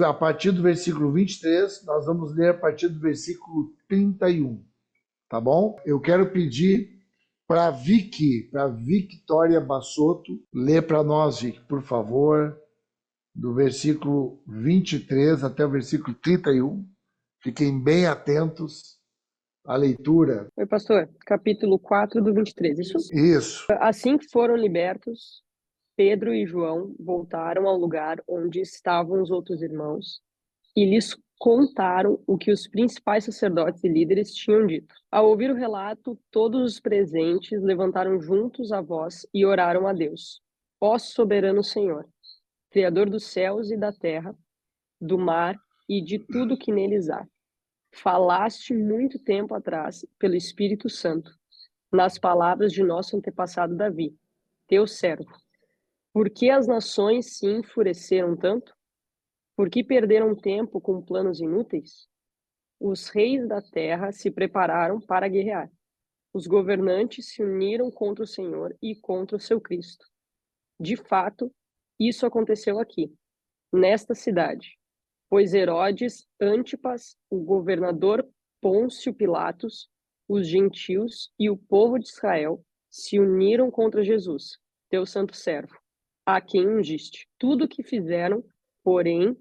A partir do versículo 23, nós vamos ler a partir do versículo 31, tá bom? Eu quero pedir para Victoria Bassotto, ler para nós, Vic, por favor, do versículo 23 até o versículo 31. Fiquem bem atentos à leitura. Oi, pastor. Capítulo 4 do 23, isso? Isso. Assim que foram libertos, Pedro e João voltaram ao lugar onde estavam os outros irmãos e lhes contaram o que os principais sacerdotes e líderes tinham dito. Ao ouvir o relato, todos os presentes levantaram juntos a voz e oraram a Deus. Ó soberano Senhor, Criador dos céus e da terra, do mar e de tudo que neles há. Falaste muito tempo atrás, pelo Espírito Santo, nas palavras de nosso antepassado Davi, teu servo. Por que as nações se enfureceram tanto? Por que perderam tempo com planos inúteis? Os reis da terra se prepararam para guerrear. Os governantes se uniram contra o Senhor e contra o seu Cristo. De fato, isso aconteceu aqui, nesta cidade, pois Herodes Antipas, o governador Pôncio Pilatos, os gentios e o povo de Israel se uniram contra Jesus, teu santo servo, a quem ungiste. Tudo o que fizeram, porém,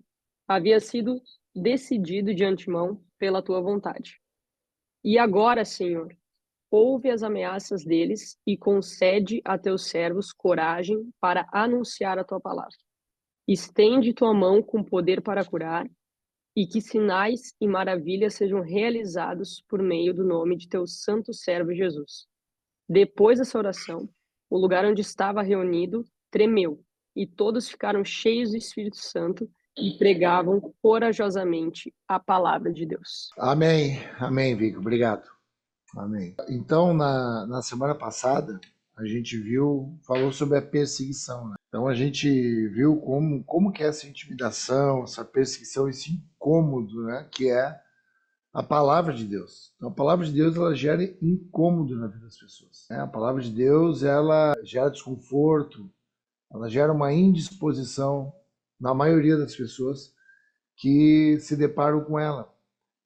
havia sido decidido de antemão pela tua vontade. E agora, Senhor, ouve as ameaças deles e concede a teus servos coragem para anunciar a tua palavra. Estende tua mão com poder para curar, e que sinais e maravilhas sejam realizados por meio do nome de teu santo servo Jesus. Depois dessa oração, o lugar onde estava reunido tremeu, e todos ficaram cheios do Espírito Santo e pregavam corajosamente a palavra de Deus. Amém, amém, Vic, obrigado. Amém. Então, na semana passada, a gente falou sobre a perseguição, né? Então a gente viu como que é essa intimidação, essa perseguição, esse incômodo, né, que é a palavra de Deus. Então a palavra de Deus, ela gera incômodo na vida das pessoas, né? A palavra de Deus, ela gera desconforto, ela gera uma indisposição na maioria das pessoas que se deparam com ela.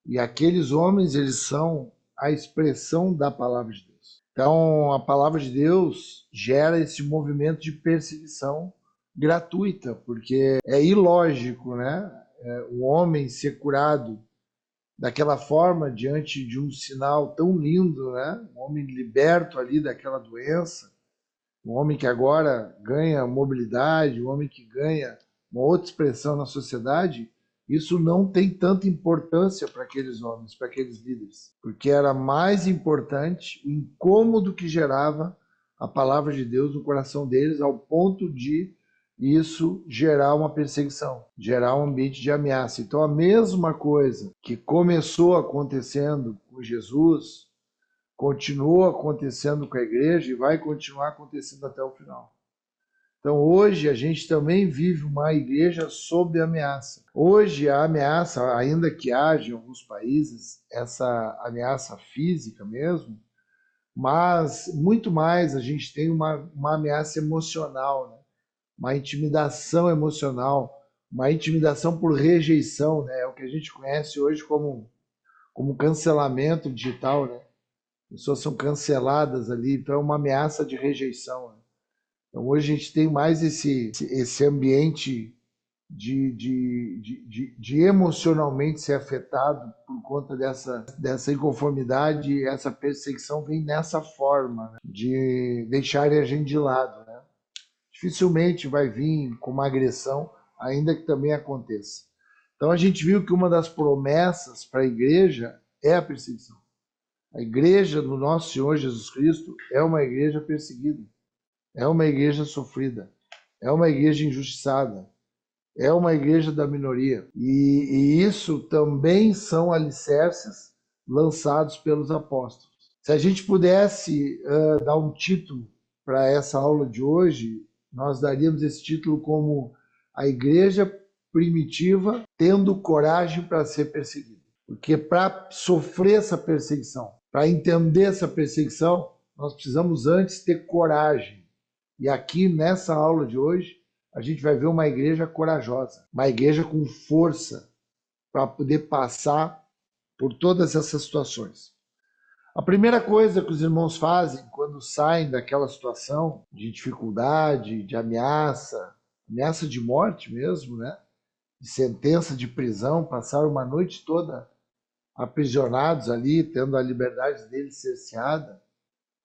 E aqueles homens, eles são a expressão da palavra de Deus. Então, a palavra de Deus gera esse movimento de perseguição gratuita, porque é ilógico, né? O homem ser curado daquela forma diante de um sinal tão lindo, né? Um homem liberto ali daquela doença, um homem que agora ganha mobilidade, um homem que ganha uma outra expressão na sociedade. Isso não tem tanta importância para aqueles homens, para aqueles líderes, porque era mais importante o incômodo que gerava a palavra de Deus no coração deles, ao ponto de isso gerar uma perseguição, gerar um ambiente de ameaça. Então, a mesma coisa que começou acontecendo com Jesus, continua acontecendo com a igreja e vai continuar acontecendo até o final. Então hoje a gente também vive uma igreja sob ameaça. Hoje a ameaça, ainda que haja em alguns países, essa ameaça física mesmo, mas muito mais a gente tem uma ameaça emocional, né? Uma intimidação emocional, uma intimidação por rejeição, né? É o que a gente conhece hoje como cancelamento digital, né? Pessoas são canceladas ali, então é uma ameaça de rejeição, né? Então, hoje a gente tem mais esse ambiente de emocionalmente ser afetado por conta dessa inconformidade, e essa perseguição vem nessa forma, né, de deixarem a gente de lado, né? Dificilmente vai vir com uma agressão, ainda que também aconteça. Então a gente viu que uma das promessas para a igreja é a perseguição. A igreja do nosso Senhor Jesus Cristo é uma igreja perseguida. É uma igreja sofrida, é uma igreja injustiçada, é uma igreja da minoria. E isso também são alicerces lançados pelos apóstolos. Se a gente pudesse dar um título para essa aula de hoje, nós daríamos esse título como a igreja primitiva tendo coragem para ser perseguida. Porque para sofrer essa perseguição, para entender essa perseguição, nós precisamos antes ter coragem. E aqui nessa aula de hoje, a gente vai ver uma igreja corajosa, uma igreja com força para poder passar por todas essas situações. A primeira coisa que os irmãos fazem quando saem daquela situação de dificuldade, de ameaça, ameaça de morte mesmo, né? De sentença de prisão, passaram uma noite toda aprisionados ali, tendo a liberdade deles cerceada.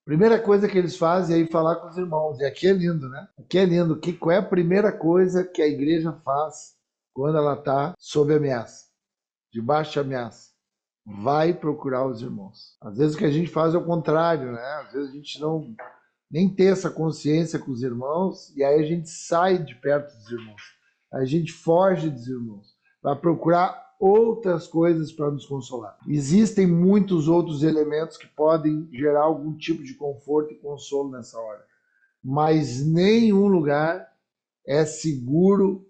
Primeira coisa que eles fazem é ir falar com os irmãos. E aqui é lindo, né? Aqui é lindo. Qual é a primeira coisa que a igreja faz quando ela está sob ameaça? Debaixo de ameaça? Vai procurar os irmãos. Às vezes o que a gente faz é o contrário, né? Às vezes a gente não nem tem essa consciência com os irmãos e aí a gente sai de perto dos irmãos. A gente foge dos irmãos. Vai procurar outras coisas para nos consolar. Existem muitos outros elementos que podem gerar algum tipo de conforto e consolo nessa hora. Mas nenhum lugar é seguro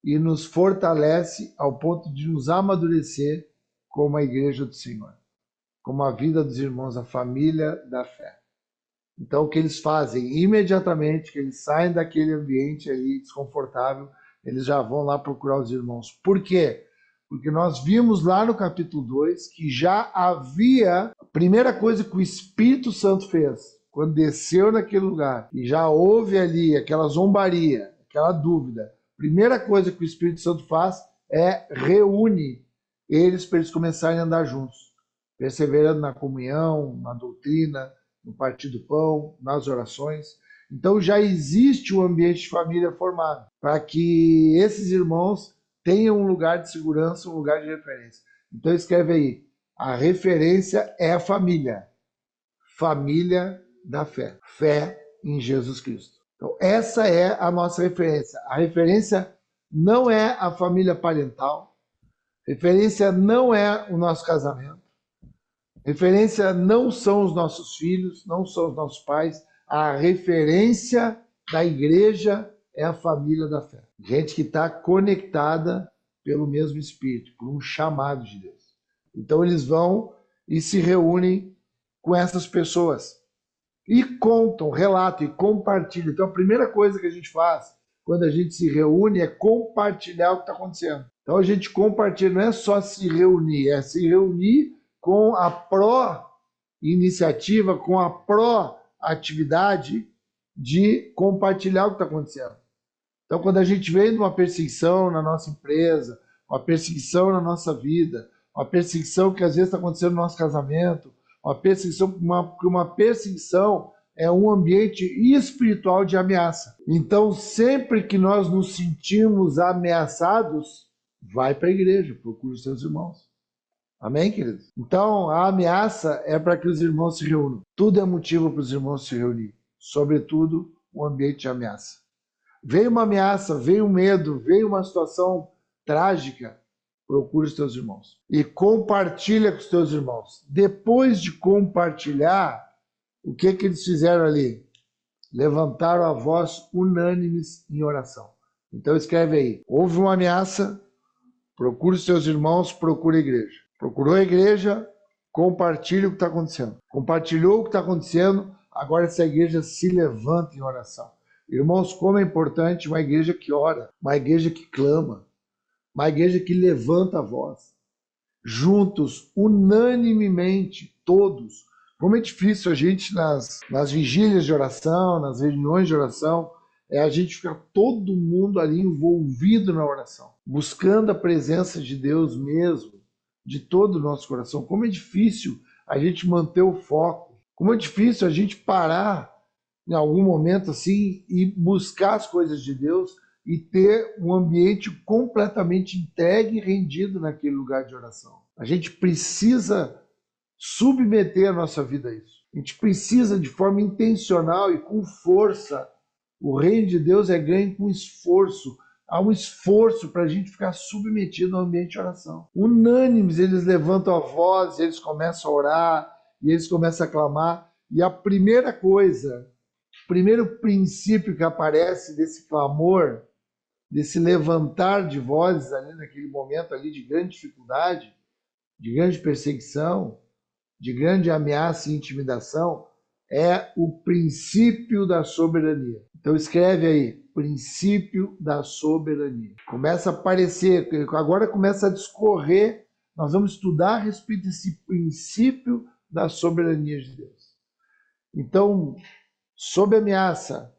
e nos fortalece ao ponto de nos amadurecer como a igreja do Senhor, como a vida dos irmãos, a família da fé. Então, o que eles fazem? Imediatamente que eles saem daquele ambiente ali desconfortável, eles já vão lá procurar os irmãos. Por quê? Porque nós vimos lá no capítulo 2 que já havia a primeira coisa que o Espírito Santo fez, quando desceu naquele lugar, e já houve ali aquela zombaria, aquela dúvida. A primeira coisa que o Espírito Santo faz é reúne eles para eles começarem a andar juntos, perseverando na comunhão, na doutrina, no partir do pão, nas orações. Então já existe um ambiente de família formado para que esses irmãos tenham um lugar de segurança, um lugar de referência. Então escreve aí, a referência é a família, família da fé, fé em Jesus Cristo. Então essa é a nossa referência. A referência não é a família parental, referência não é o nosso casamento, referência não são os nossos filhos, não são os nossos pais. A referência da igreja é a família da fé. Gente que está conectada pelo mesmo Espírito, por um chamado de Deus. Então eles vão e se reúnem com essas pessoas e contam, relatam e compartilham. Então a primeira coisa que a gente faz quando a gente se reúne é compartilhar o que está acontecendo. Então a gente compartilha, não é só se reunir, é se reunir com a pró-iniciativa, com a pró-atividade de compartilhar o que está acontecendo. Então, quando a gente vem de uma perseguição na nossa empresa, uma perseguição na nossa vida, uma perseguição que às vezes está acontecendo no nosso casamento, uma perseguição, uma perseguição é um ambiente espiritual de ameaça. Então, sempre que nós nos sentimos ameaçados, vai para a igreja, procure os seus irmãos. Amém, queridos? Então, a ameaça é para que os irmãos se reúnam. Tudo é motivo para os irmãos se reunir. Sobretudo, um ambiente de ameaça. Veio uma ameaça, veio um medo, veio uma situação trágica, procure os teus irmãos. E compartilha com os teus irmãos. Depois de compartilhar, o que eles fizeram ali? Levantaram a voz unânimes em oração. Então escreve aí. Houve uma ameaça, procure os teus irmãos, procure a igreja. Procurou a igreja, compartilha o que está acontecendo. Compartilhou o que está acontecendo, agora essa igreja se levanta em oração. Irmãos, como é importante uma igreja que ora, uma igreja que clama, uma igreja que levanta a voz. Juntos, unanimemente, todos. Como é difícil a gente nas vigílias de oração, nas reuniões de oração, a gente ficar todo mundo ali envolvido na oração, buscando a presença de Deus mesmo, de todo o nosso coração. Como é difícil a gente manter o foco, como é difícil a gente parar em algum momento assim e buscar as coisas de Deus e ter um ambiente completamente entregue e rendido naquele lugar de oração. A gente precisa submeter a nossa vida a isso. A gente precisa de forma intencional e com força. O reino de Deus é ganho com esforço. Há um esforço para a gente ficar submetido ao ambiente de oração. Unânimes, eles levantam a voz, eles começam a orar, e eles começam a clamar. E a primeira coisa, o primeiro princípio que aparece desse clamor, desse levantar de vozes ali naquele momento ali de grande dificuldade, de grande perseguição, de grande ameaça e intimidação, É o princípio da soberania. Então escreve aí, princípio da soberania. Começa a aparecer, agora começa a discorrer, nós vamos estudar a respeito desse princípio da soberania de Deus. Então, sob ameaça,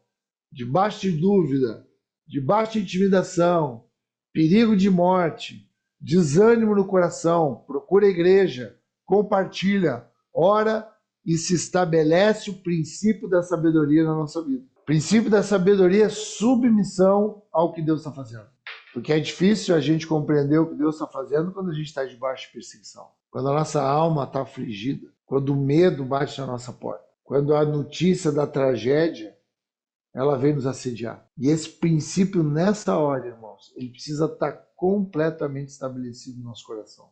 debaixo de dúvida, debaixo de intimidação, perigo de morte, desânimo no coração, procura a igreja, compartilha, ora e se estabelece o princípio da sabedoria na nossa vida. O princípio da sabedoria é submissão ao que Deus está fazendo. Porque é difícil a gente compreender o que Deus está fazendo quando a gente está debaixo de perseguição. Quando a nossa alma está afligida, quando o medo bate na nossa porta, quando a notícia da tragédia ela vem nos assediar. E esse princípio, nessa hora, irmãos, ele precisa estar completamente estabelecido no nosso coração.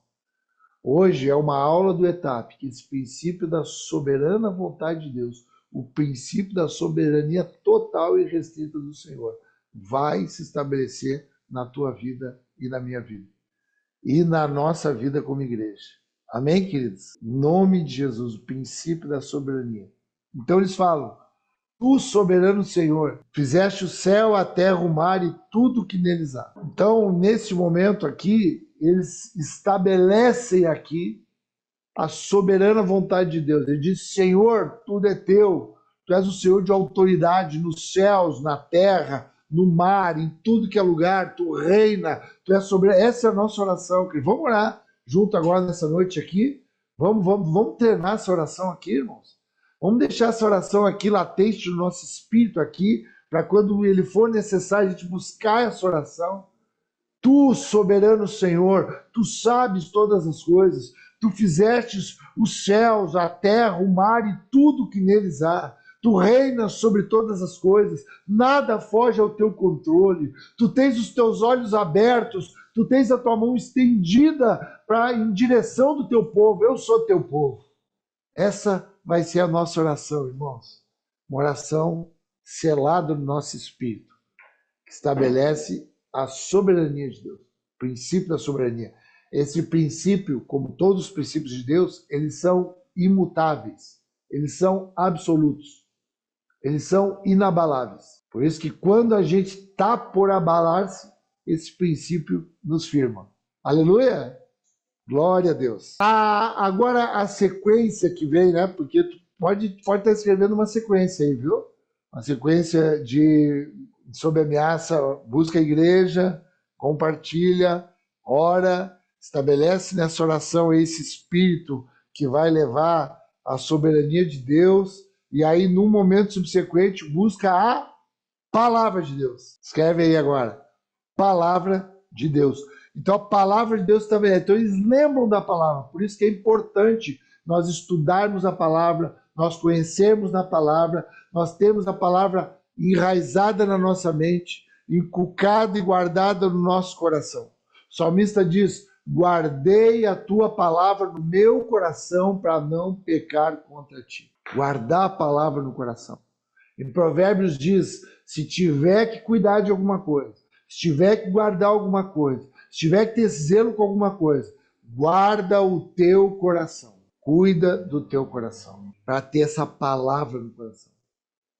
Hoje é uma aula do ETAP, que esse princípio da soberana vontade de Deus, o princípio da soberania total e restrita do Senhor, vai se estabelecer na tua vida e na minha vida. E na nossa vida como igreja. Amém, queridos? Em nome de Jesus, o princípio da soberania. Então eles falam, tu, soberano Senhor, fizeste o céu, a terra, o mar e tudo que neles há. Então, nesse momento aqui, eles estabelecem aqui a soberana vontade de Deus. Ele diz, Senhor, tudo é teu. Tu és o Senhor de autoridade nos céus, na terra, no mar, em tudo que é lugar. Tu reina, tu és soberano. Essa é a nossa oração, querido. Vamos orar junto agora nessa noite aqui. Vamos treinar essa oração aqui, irmãos. Vamos deixar essa oração aqui latente no nosso espírito aqui, para quando ele for necessário a gente buscar essa oração. Tu, soberano Senhor, tu sabes todas as coisas. Tu fizestes os céus, a terra, o mar e tudo que neles há. Tu reinas sobre todas as coisas. Nada foge ao teu controle. Tu tens os teus olhos abertos. Tu tens a tua mão estendida em direção do teu povo. Eu sou teu povo. Essa vai ser a nossa oração, irmãos. Uma oração selada no nosso espírito, que estabelece a soberania de Deus, o princípio da soberania. Esse princípio, como todos os princípios de Deus, eles são imutáveis, eles são absolutos, eles são inabaláveis. Por isso que quando a gente está por abalar-se, esse princípio nos firma. Aleluia! Glória a Deus. Agora a sequência que vem, né? Porque tu pode estar escrevendo uma sequência aí, viu? Uma sequência de sob ameaça, busca a igreja, compartilha, ora, estabelece nessa oração esse espírito que vai levar a soberania de Deus, e aí, num momento subsequente, busca a palavra de Deus. Escreve aí agora. Palavra de Deus. Então, a palavra de Deus também é. Então, eles lembram da palavra. Por isso que é importante nós estudarmos a palavra, nós conhecermos na palavra, nós termos a palavra enraizada na nossa mente, inculcada e guardada no nosso coração. O salmista diz, guardei a tua palavra no meu coração para não pecar contra ti. Guardar a palavra no coração. Em Provérbios diz, se tiver que cuidar de alguma coisa, se tiver que guardar alguma coisa, se tiver que ter zelo com alguma coisa, guarda o teu coração. Cuida do teu coração, para ter essa palavra no coração.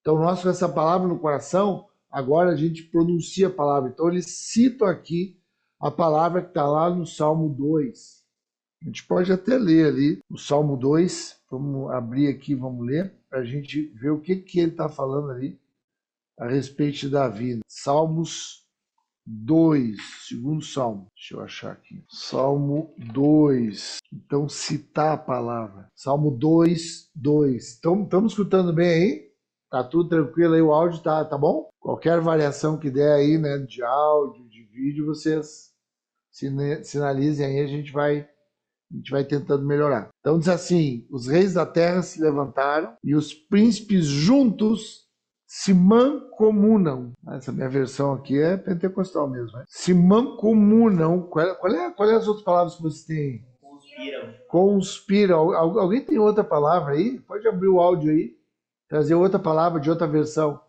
Então, nós com essa palavra no coração, agora a gente pronuncia a palavra. Então, eles citam aqui a palavra que está lá no Salmo 2. A gente pode até ler ali o Salmo 2. Vamos abrir aqui, vamos ler, para a gente ver o que ele está falando ali a respeito de Davi. Salmos 2, segundo Salmo. Deixa eu achar aqui. Salmo 2. Então, citar a palavra. Salmo 2, 2. Então, estamos escutando bem aí? Tá tudo tranquilo aí? O áudio tá bom? Qualquer variação que der aí, né, de áudio, de vídeo, vocês sinalizem aí, a gente vai tentando melhorar. Então, diz assim, os reis da terra se levantaram e os príncipes juntos se mancomunam. Essa minha versão aqui é pentecostal mesmo. Né? Se mancomunam. Qual é as outras palavras que você tem? Conspiram. Alguém tem outra palavra aí? Pode abrir o áudio aí. Trazer outra palavra de outra versão.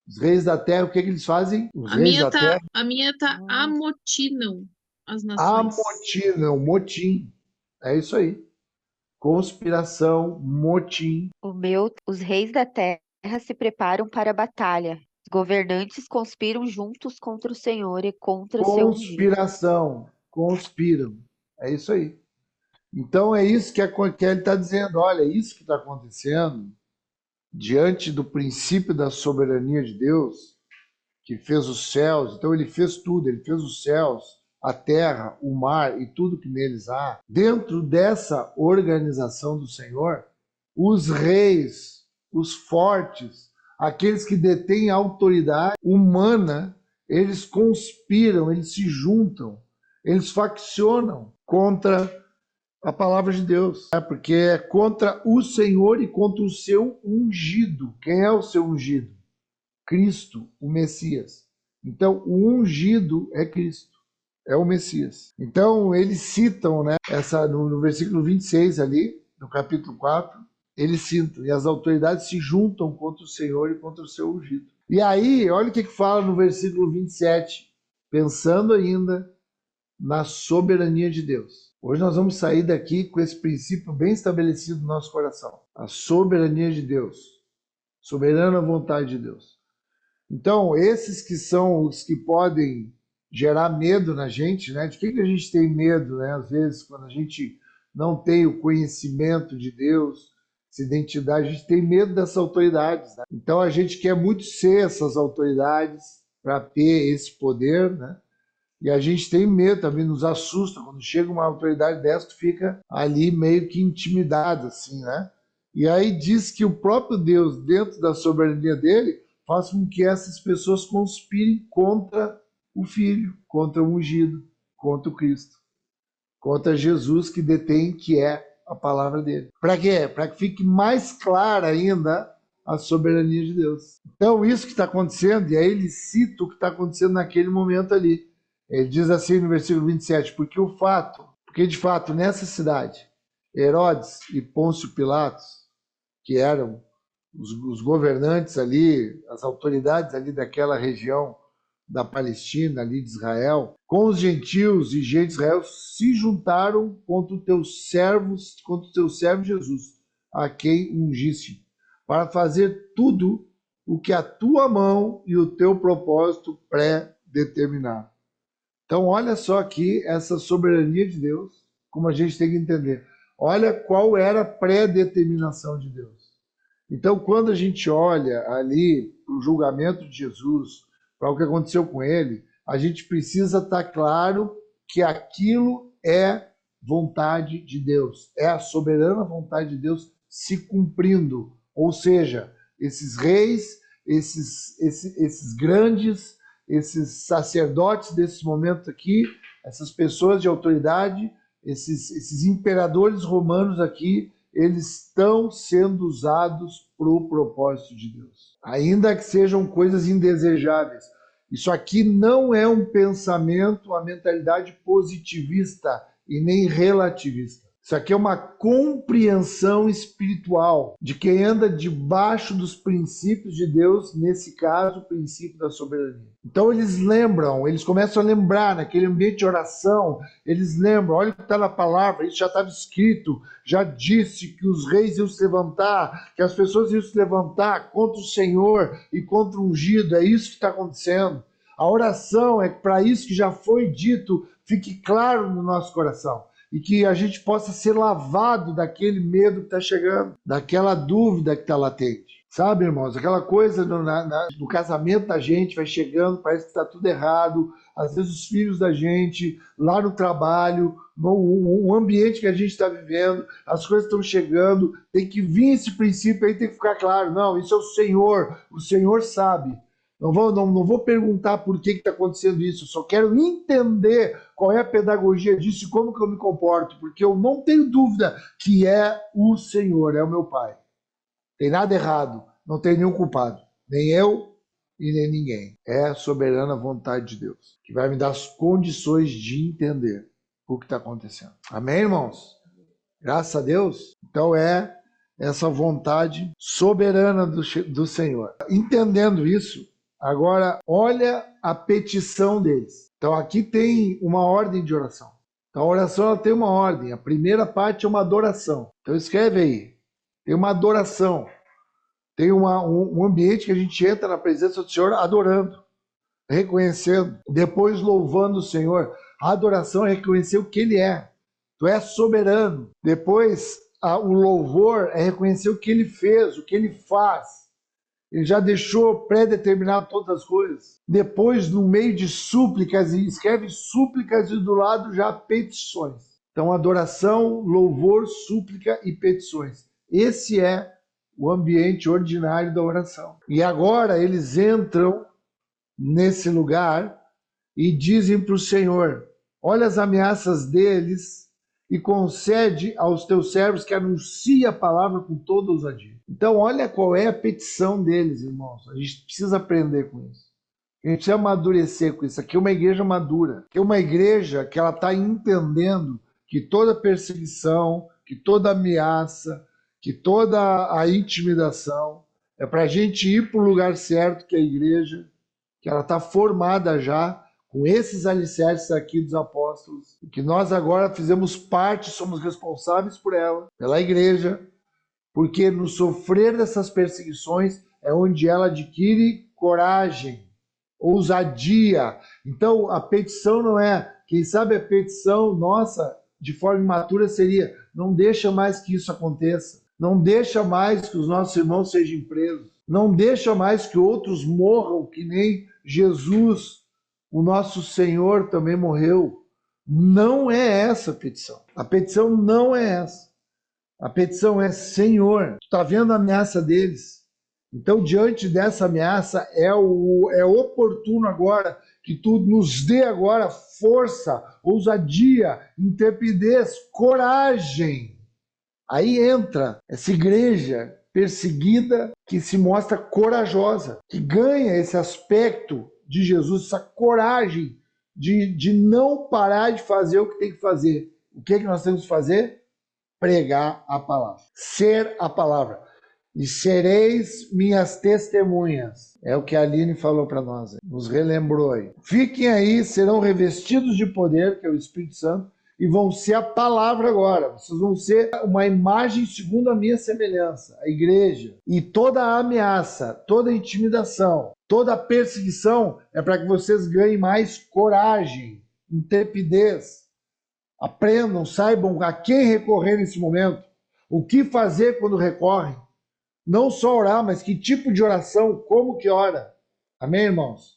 Os reis da terra, o que eles fazem? Os reis da terra. A minha tá amotinam as nações. Amotinam, motim. É isso aí. conspiração, motim. Os reis da terra se preparam para a batalha. Os governantes conspiram juntos contra o Senhor e contra seu ungido. Conspiração, conspiram. É isso aí. Então é isso que ele está dizendo. Olha, é isso que está acontecendo diante do princípio da soberania de Deus, que fez os céus. Então ele fez tudo, ele fez os céus, a terra, o mar e tudo que neles há. Dentro dessa organização do Senhor, os reis, os fortes, aqueles que detêm autoridade humana, eles conspiram, eles se juntam, eles faccionam contra a palavra de Deus, porque é contra o Senhor e contra o seu ungido. Quem é o seu ungido? Cristo, o Messias. Então, o ungido é Cristo, é o Messias. Então, eles citam, né, no versículo 26 ali, no capítulo 4, eles citam, e as autoridades se juntam contra o Senhor e contra o seu ungido. E aí, olha o que fala no versículo 27, pensando ainda na soberania de Deus. Hoje nós vamos sair daqui com esse princípio bem estabelecido no nosso coração. A soberania de Deus. Soberana vontade de Deus. Então, esses que são os que podem gerar medo na gente, né? De que a gente tem medo, né? Às vezes, quando a gente não tem o conhecimento de Deus, essa identidade, a gente tem medo dessas autoridades, né? Então, a gente quer muito ser essas autoridades para ter esse poder, né? E a gente tem medo, também nos assusta. Quando chega uma autoridade dessa, tu fica ali meio que intimidado, assim, né? E aí diz que o próprio Deus, dentro da soberania dele, faz com que essas pessoas conspirem contra o Filho, contra o ungido, contra o Cristo, contra Jesus que detém, que é a palavra dele. Para quê? Para que fique mais clara ainda a soberania de Deus. Então, isso que está acontecendo, e aí ele cita o que está acontecendo naquele momento ali. Ele diz assim no versículo 27, porque de fato nessa cidade, Herodes e Pôncio Pilatos, que eram os governantes ali, as autoridades ali daquela região da Palestina, ali de Israel, com os gentios e gente de Israel, se juntaram contra o teu servo Jesus, a quem ungiste, para fazer tudo o que a tua mão e o teu propósito pré-determinaram. Então, olha só aqui essa soberania de Deus, como a gente tem que entender. Olha qual era a pré-determinação de Deus. Então, quando a gente olha ali para o julgamento de Jesus, para o que aconteceu com ele, a gente precisa estar claro que aquilo é vontade de Deus, é a soberana vontade de Deus se cumprindo. Ou seja, esses reis, esses grandes, esses sacerdotes desse momento aqui, essas pessoas de autoridade, esses imperadores romanos aqui, eles estão sendo usados para o propósito de Deus. Ainda que sejam coisas indesejáveis. Isso aqui não é um pensamento, uma mentalidade positivista e nem relativista. Isso aqui é uma compreensão espiritual de quem anda debaixo dos princípios de Deus, nesse caso, o princípio da soberania. Então eles começam a lembrar, naquele ambiente de oração, eles lembram, olha o que está na palavra, isso já estava escrito, já disse que os reis iam se levantar, que as pessoas iam se levantar contra o Senhor e contra o ungido, é isso que está acontecendo. A oração é para isso que já foi dito, fique claro no nosso coração. E que a gente possa ser lavado daquele medo que está chegando, daquela dúvida que está latente. Sabe, irmãos, aquela coisa no casamento da gente vai chegando, parece que está tudo errado. Às vezes os filhos da gente, lá no trabalho, no ambiente que a gente está vivendo, as coisas estão chegando, tem que vir esse princípio aí, tem que ficar claro. Não, isso é o Senhor sabe. Não vou perguntar por que está acontecendo isso, eu só quero entender qual é a pedagogia disso e como que eu me comporto, porque eu não tenho dúvida que é o Senhor, é o meu Pai. Tem nada errado, não tem nenhum culpado, nem eu e nem ninguém. É a soberana vontade de Deus, que vai me dar as condições de entender o que está acontecendo. Amém, irmãos? Graças a Deus. Então é essa vontade soberana do Senhor. Entendendo isso, agora olha a petição deles. Então aqui tem uma ordem de oração. Então a oração ela tem uma ordem. A primeira parte é uma adoração. Então escreve aí. Tem uma adoração. Tem um ambiente que a gente entra na presença do Senhor adorando, reconhecendo, depois louvando o Senhor. A adoração é reconhecer o que Ele é. Tu és soberano. Depois o louvor é reconhecer o que Ele fez, o que Ele faz. Ele já deixou pré-determinado todas as coisas. Depois, no meio de súplicas, escreve súplicas e do lado já petições. Então, adoração, louvor, súplica e petições. Esse é o ambiente ordinário da oração. E agora eles entram nesse lugar e dizem para o Senhor: olha as ameaças deles e concede aos teus servos que anuncie a palavra com toda ousadia. Então, olha qual é a petição deles, irmãos. A gente precisa aprender com isso. A gente precisa amadurecer com isso. Aqui é uma igreja madura. Aqui é uma igreja que ela está entendendo que toda perseguição, que toda ameaça, que toda a intimidação é para a gente ir para o lugar certo, que é a igreja, que ela está formada já com esses alicerces aqui dos apóstolos, que nós agora fizemos parte, somos responsáveis por ela, pela igreja, porque no sofrer dessas perseguições é onde ela adquire coragem, ousadia. Então a petição não é, quem sabe a petição nossa de forma imatura seria: não deixa mais que isso aconteça, não deixa mais que os nossos irmãos sejam presos, não deixa mais que outros morram, que nem Jesus, o nosso Senhor, também morreu. Não é essa a petição. A petição não é essa. A petição é: Senhor, tu está vendo a ameaça deles? Então, diante dessa ameaça, é oportuno agora que tu nos dê agora força, ousadia, intrepidez, coragem. Aí entra essa igreja perseguida que se mostra corajosa, que ganha esse aspecto de Jesus, essa coragem de não parar de fazer o que tem que fazer. O que é que nós temos que fazer? Pregar a palavra, ser a palavra. E sereis minhas testemunhas. É o que a Aline falou para nós, nos relembrou aí. Fiquem aí, serão revestidos de poder, que é o Espírito Santo, e vão ser a palavra agora. Vocês vão ser uma imagem segundo a minha semelhança, a igreja. E toda a ameaça, toda a intimidação, toda a perseguição é para que vocês ganhem mais coragem, intrepidez. Aprendam, saibam a quem recorrer nesse momento, o que fazer quando recorrem. Não só orar, mas que tipo de oração, como que ora. Amém, irmãos?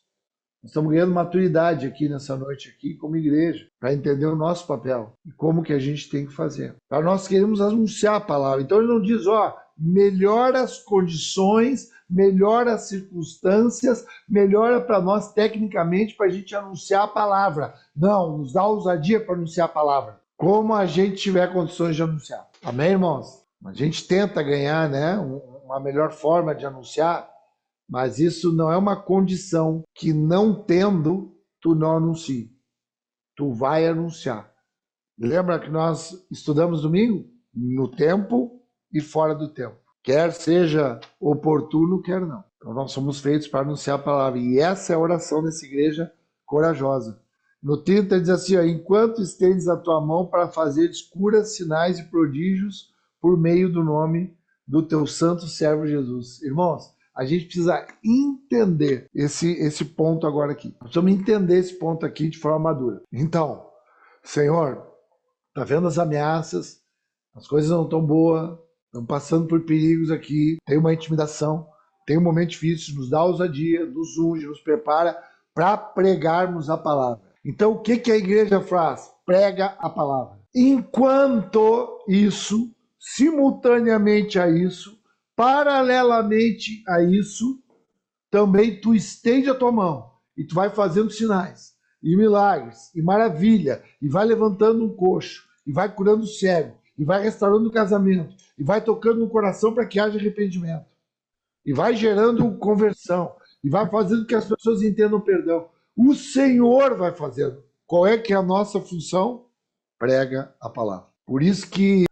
Nós estamos ganhando maturidade aqui nessa noite, aqui como igreja, para entender o nosso papel e como que a gente tem que fazer. Para nós queremos anunciar a palavra. Então ele não diz, melhora as condições, melhora as circunstâncias, melhora para nós tecnicamente para a gente anunciar a palavra. Não, nos dá ousadia para anunciar a palavra, como a gente tiver condições de anunciar. Amém, irmãos? A gente tenta ganhar, né, uma melhor forma de anunciar, mas isso não é uma condição que, não tendo, tu não anuncie. Tu vai anunciar. Lembra que nós estudamos domingo? No tempo e fora do tempo. Quer seja oportuno, quer não. Então nós somos feitos para anunciar a palavra. E essa é a oração dessa igreja corajosa. No 30 diz assim, enquanto estendes a tua mão para fazer curas, sinais e prodígios por meio do nome do teu santo servo Jesus. Irmãos, a gente precisa entender esse ponto agora aqui. Nós precisamos entender esse ponto aqui de forma madura. Então, Senhor, tá vendo as ameaças, as coisas não estão boas, estamos passando por perigos aqui, tem uma intimidação, tem um momento difícil, nos dá ousadia, nos unge, nos prepara para pregarmos a palavra. Então, o que a igreja faz? Prega a palavra. Enquanto isso, simultaneamente a isso, paralelamente a isso, também tu estende a tua mão e tu vai fazendo sinais e milagres e maravilha e vai levantando um coxo e vai curando o cego e vai restaurando o casamento e vai tocando no coração para que haja arrependimento e vai gerando conversão e vai fazendo que as pessoas entendam perdão. O Senhor vai fazendo. Qual é que é a nossa função? Prega a palavra. Por isso que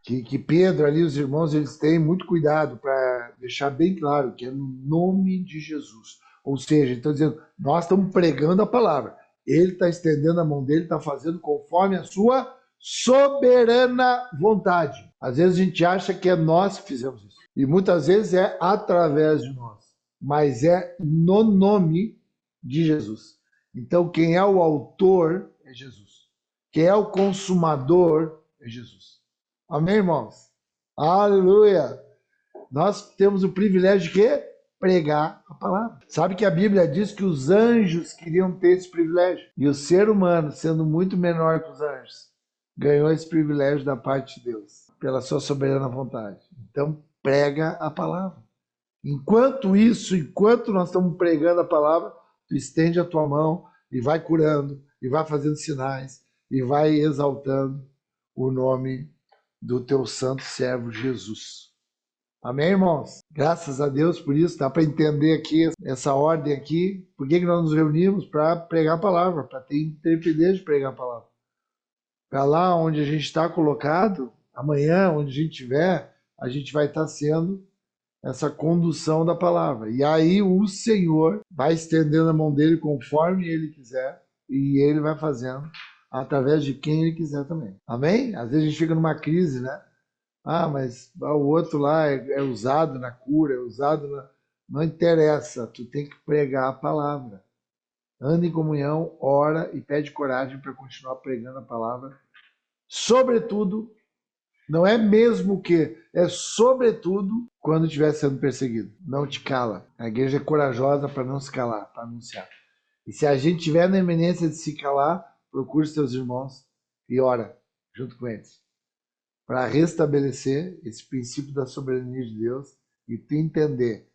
Pedro ali, os irmãos, eles têm muito cuidado para deixar bem claro que é no nome de Jesus. Ou seja, estão dizendo, nós estamos pregando a palavra. Ele está estendendo a mão dele, está fazendo conforme a sua soberana vontade. Às vezes a gente acha que é nós que fizemos isso. E muitas vezes é através de nós. Mas é no nome de Jesus. Então quem é o autor é Jesus. Quem é o consumador é Jesus. Amém, irmãos? Aleluia! Nós temos o privilégio de quê? Pregar a palavra. Sabe que a Bíblia diz que os anjos queriam ter esse privilégio. E o ser humano, sendo muito menor que os anjos, ganhou esse privilégio da parte de Deus, pela sua soberana vontade. Então, prega a palavra. Enquanto nós estamos pregando a palavra, tu estende a tua mão e vai curando, e vai fazendo sinais, e vai exaltando o nome do teu santo servo Jesus. Amém, irmãos? Graças a Deus por isso. Dá para entender aqui essa ordem aqui. Por que nós nos reunimos? Para pregar a palavra, para ter intrepidez de pregar a palavra. Para lá onde a gente está colocado, amanhã, onde a gente estiver, a gente vai estar sendo essa condução da palavra. E aí o Senhor vai estendendo a mão dele conforme ele quiser, e ele vai fazendo através de quem ele quiser também. Amém? Às vezes a gente fica numa crise, né? Ah, mas o outro lá é usado na cura, é usado na... Não interessa, tu tem que pregar a palavra. Anda em comunhão, ora e pede coragem para continuar pregando a palavra. Sobretudo, não é mesmo que, é sobretudo quando estiver sendo perseguido. Não te cala. A igreja é corajosa para não se calar, para anunciar. E se a gente tiver na iminência de se calar, procure seus irmãos e ora junto com eles, para restabelecer esse princípio da soberania de Deus e tu entender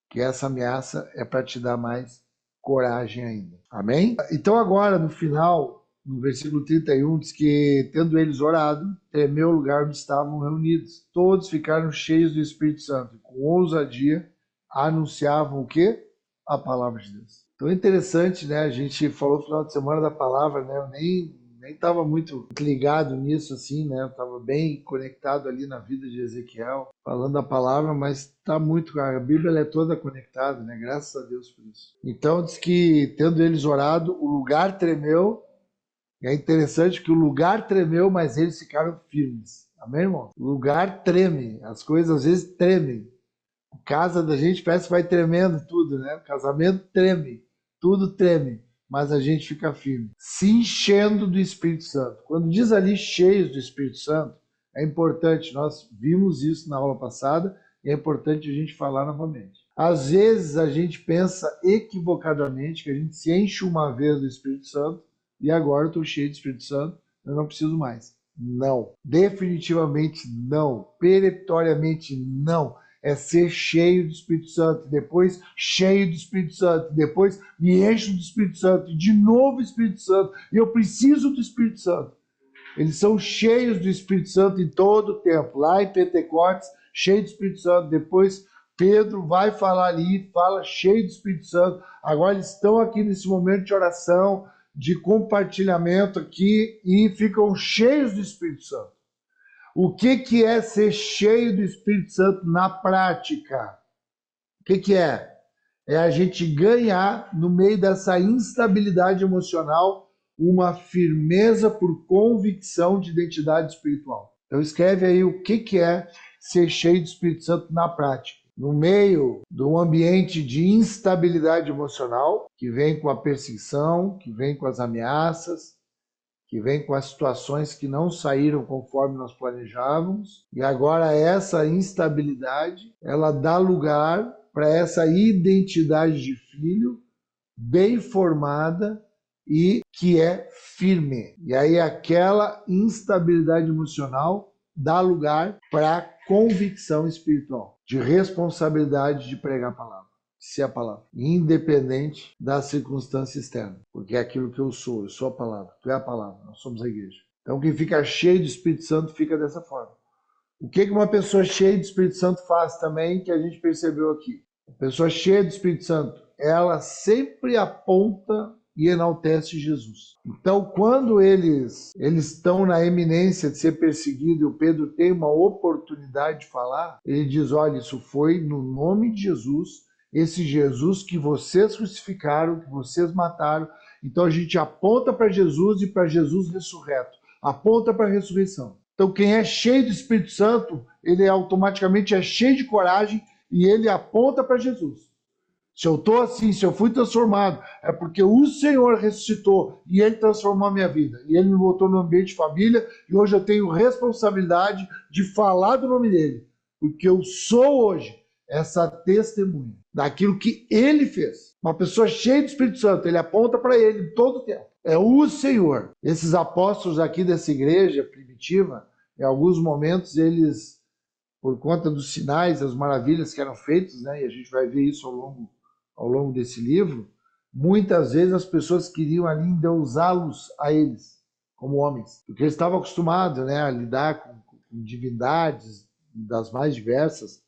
que essa ameaça é para te dar mais coragem ainda. Amém? Então agora, no final, no versículo 31, diz que, tendo eles orado, tremeu o lugar onde estavam reunidos. Todos ficaram cheios do Espírito Santo e com ousadia anunciavam o quê? A palavra de Deus. Então é interessante, né? A gente falou no final de semana da palavra, né? Eu nem estava muito ligado nisso assim, né? Eu estava bem conectado ali na vida de Ezequiel, falando a palavra, mas está muito, a Bíblia é toda conectada, né? Graças a Deus por isso. Então diz que, tendo eles orado, o lugar tremeu. E é interessante que o lugar tremeu, mas eles ficaram firmes. Amém, irmão? O lugar treme, as coisas às vezes tremem. A casa da gente parece que vai tremendo tudo, né? O casamento treme, tudo treme. Mas a gente fica firme, se enchendo do Espírito Santo. Quando diz ali cheios do Espírito Santo, é importante, nós vimos isso na aula passada, e é importante a gente falar novamente. Às vezes a gente pensa equivocadamente que a gente se enche uma vez do Espírito Santo, e agora eu estou cheio do Espírito Santo, eu não preciso mais. Não, definitivamente não, peremptoriamente não. É ser cheio do Espírito Santo, depois cheio do Espírito Santo, depois me encho do Espírito Santo, de novo Espírito Santo, e eu preciso do Espírito Santo. Eles são cheios do Espírito Santo em todo o tempo. Lá em Pentecostes, cheio do Espírito Santo, depois Pedro vai falar ali, fala cheio do Espírito Santo. Agora eles estão aqui nesse momento de oração, de compartilhamento aqui, e ficam cheios do Espírito Santo. O que é ser cheio do Espírito Santo na prática? O que é? É a gente ganhar, no meio dessa instabilidade emocional, uma firmeza por convicção de identidade espiritual. Então escreve aí o que é ser cheio do Espírito Santo na prática. No meio de um ambiente de instabilidade emocional, que vem com a perseguição, que vem com as ameaças, que vem com as situações que não saíram conforme nós planejávamos, e agora essa instabilidade, ela dá lugar para essa identidade de filho bem formada e que é firme. E aí aquela instabilidade emocional dá lugar para a convicção espiritual, de responsabilidade de pregar a palavra. Se a palavra, independente da circunstância externa, porque é aquilo que eu sou a palavra, tu é a palavra, nós somos a igreja. Então quem fica cheio do Espírito Santo fica dessa forma. O que uma pessoa cheia do Espírito Santo faz também, que a gente percebeu aqui? A pessoa cheia do Espírito Santo, ela sempre aponta e enaltece Jesus. Então quando eles estão na eminência de ser perseguido e o Pedro tem uma oportunidade de falar, ele diz, olha, isso foi no nome de Jesus, esse Jesus que vocês crucificaram, que vocês mataram. Então a gente aponta para Jesus e para Jesus ressurreto. aponta para a ressurreição. Então, quem é cheio do Espírito Santo, ele automaticamente é cheio de coragem e ele aponta para Jesus. Se eu estou assim, se eu fui transformado, é porque o Senhor ressuscitou e Ele transformou a minha vida. E Ele me botou no ambiente de família e hoje eu tenho responsabilidade de falar do nome dEle. Porque eu sou hoje essa testemunha daquilo que Ele fez. Uma pessoa cheia do Espírito Santo, Ele aponta para Ele todo o tempo. É o Senhor. Esses apóstolos aqui dessa igreja primitiva, em alguns momentos eles, por conta dos sinais, as maravilhas que eram feitas, né, e a gente vai ver isso ao longo desse livro, muitas vezes as pessoas queriam ali endeusá-los a eles, como homens, porque eles estavam acostumados, né, a lidar com divindades das mais diversas.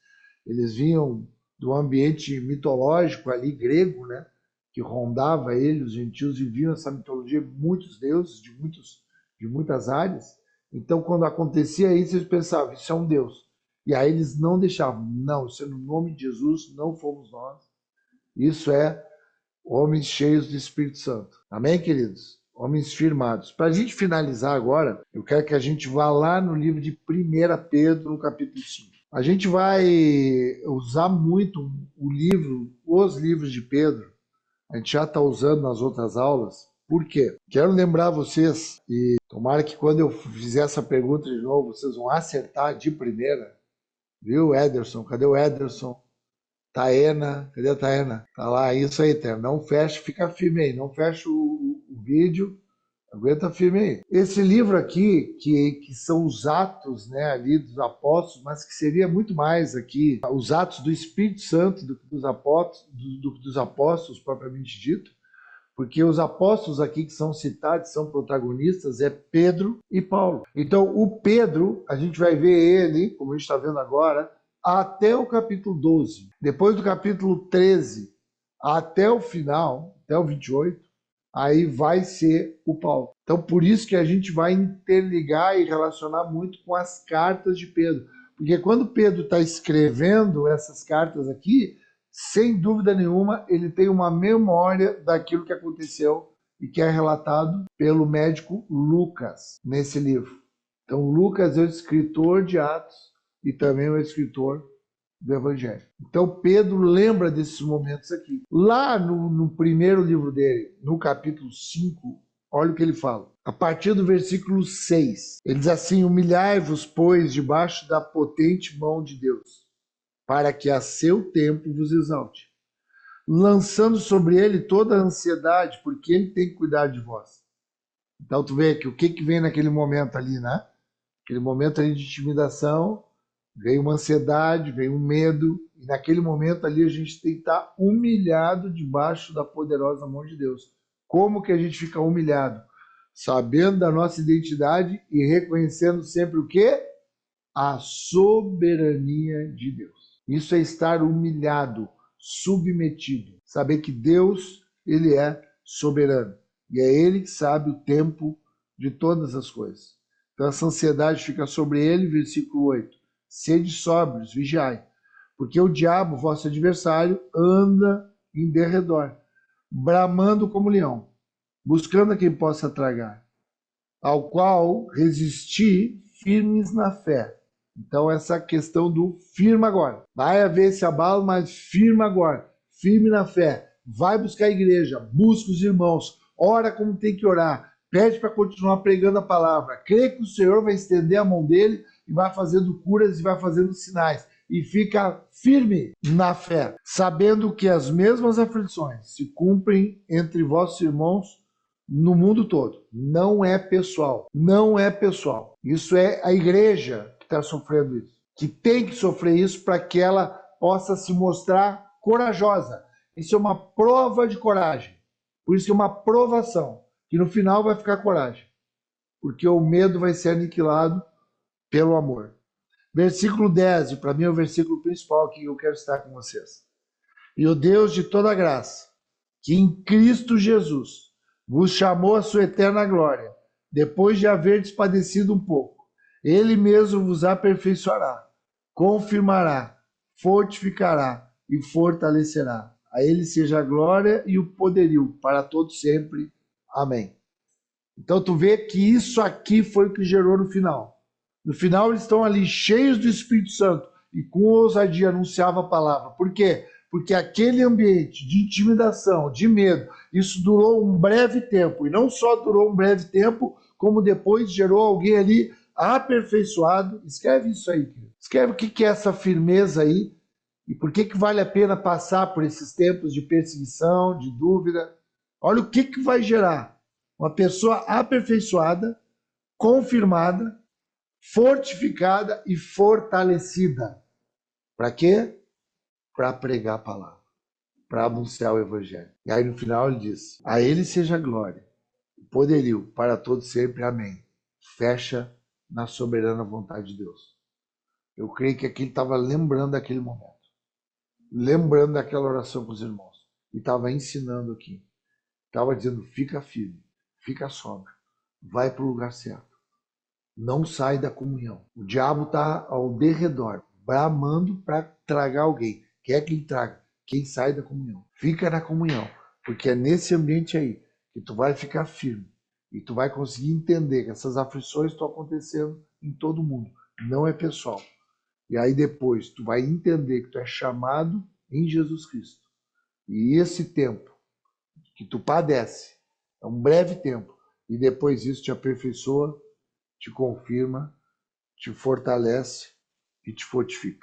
Eles vinham do ambiente mitológico ali, grego, né, que rondava eles, os gentios viviam essa mitologia, muitos deuses, de muitas áreas. Então, quando acontecia isso, eles pensavam, isso é um Deus. E aí eles não deixavam, não, isso é no nome de Jesus, não fomos nós. Isso é homens cheios do Espírito Santo. Amém, queridos? Homens firmados. Para a gente finalizar agora, eu quero que a gente vá lá no livro de 1 Pedro, no capítulo 5. A gente vai usar muito os livros de Pedro. A gente já está usando nas outras aulas. Por quê? Quero lembrar vocês, e tomara que quando eu fizer essa pergunta de novo, vocês vão acertar de primeira. Viu, Ederson? Cadê o Ederson? Taena, cadê a Taena? Tá lá, isso aí, Taena. Não fecha, fica firme aí. Não fecha o vídeo, aguenta firme aí. Esse livro aqui, que são os atos, né, ali dos apóstolos, mas que seria muito mais aqui, os atos do Espírito Santo do que dos apóstolos propriamente dito, porque os apóstolos aqui que são citados, são protagonistas, é Pedro e Paulo. Então, o Pedro, a gente vai ver ele, como a gente está vendo agora, até o capítulo 12. Depois do capítulo 13 até o final, até o 28, aí vai ser o Paulo. Então, por isso que a gente vai interligar e relacionar muito com as cartas de Pedro. Porque quando Pedro está escrevendo essas cartas aqui, sem dúvida nenhuma, ele tem uma memória daquilo que aconteceu e que é relatado pelo médico Lucas nesse livro. Então, Lucas é o escritor de Atos e também o escritor do Evangelho. Então, Pedro lembra desses momentos aqui. Lá no primeiro livro dele, no capítulo 5, olha o que ele fala. A partir do versículo 6, ele diz assim: humilhai-vos, pois, debaixo da potente mão de Deus, para que a seu tempo vos exalte, lançando sobre ele toda a ansiedade, porque ele tem que cuidar de vós. Então tu vê que o que vem naquele momento ali, né? Aquele momento ali de intimidação, veio uma ansiedade, veio um medo, e naquele momento ali a gente tem que estar humilhado debaixo da poderosa mão de Deus. Como que a gente fica humilhado? Sabendo da nossa identidade e reconhecendo sempre o quê? A soberania de Deus. Isso é estar humilhado, submetido. Saber que Deus, Ele é soberano. E é Ele que sabe o tempo de todas as coisas. Então essa ansiedade fica sobre Ele, versículo 8. Sede sóbrios, vigiai. Porque o diabo, vosso adversário, anda em derredor, bramando como leão, buscando a quem possa tragar, ao qual resistir firmes na fé. Então, essa questão do firme agora. Vai haver esse abalo, mas firme agora. Firme na fé. Vai buscar a igreja, busca os irmãos, ora como tem que orar, pede para continuar pregando a palavra, crê que o Senhor vai estender a mão dele e vai fazendo curas e vai fazendo sinais. E fica firme na fé, sabendo que as mesmas aflições se cumprem entre vossos irmãos no mundo todo. Não é pessoal. Não é pessoal. Isso é a igreja está sofrendo isso, que tem que sofrer isso para que ela possa se mostrar corajosa. Isso é uma prova de coragem. Por isso que é uma provação, que no final vai ficar coragem, porque o medo vai ser aniquilado pelo amor. Versículo 10, para mim é o versículo principal que eu quero estar com vocês. E o Deus de toda graça, que em Cristo Jesus vos chamou à sua eterna glória, depois de haverdes padecido um pouco, Ele mesmo vos aperfeiçoará, confirmará, fortificará e fortalecerá. A Ele seja a glória e o poderio para todos sempre. Amém. Então tu vê que isso aqui foi o que gerou no final. No final eles estão ali cheios do Espírito Santo e com ousadia anunciavam a palavra. Por quê? Porque aquele ambiente de intimidação, de medo, isso durou um breve tempo. E não só durou um breve tempo, como depois gerou alguém ali aperfeiçoado. Escreve isso aí. Escreve o que é essa firmeza aí e por que vale a pena passar por esses tempos de perseguição, de dúvida. Olha o que vai gerar. Uma pessoa aperfeiçoada, confirmada, fortificada e fortalecida. Para quê? Para pregar a palavra, para anunciar o evangelho. E aí no final ele diz: a ele seja glória, poderio para todos sempre. Amém. Fecha na soberana vontade de Deus. Eu creio que aqui ele estava lembrando daquele momento, lembrando daquela oração com os irmãos, e estava ensinando aqui. Estava dizendo: fica firme, fica sóbrio, vai para o lugar certo. Não sai da comunhão. O diabo está ao derredor, bramando para tragar alguém. Quer que ele traga? Quem sai da comunhão. Fica na comunhão, porque é nesse ambiente aí que tu vai ficar firme e tu vai conseguir entender que essas aflições estão acontecendo em todo mundo. Não é pessoal. E aí depois tu vai entender que tu é chamado em Jesus Cristo. E esse tempo que tu padece é um breve tempo. E depois isso te aperfeiçoa, te confirma, te fortalece e te fortifica.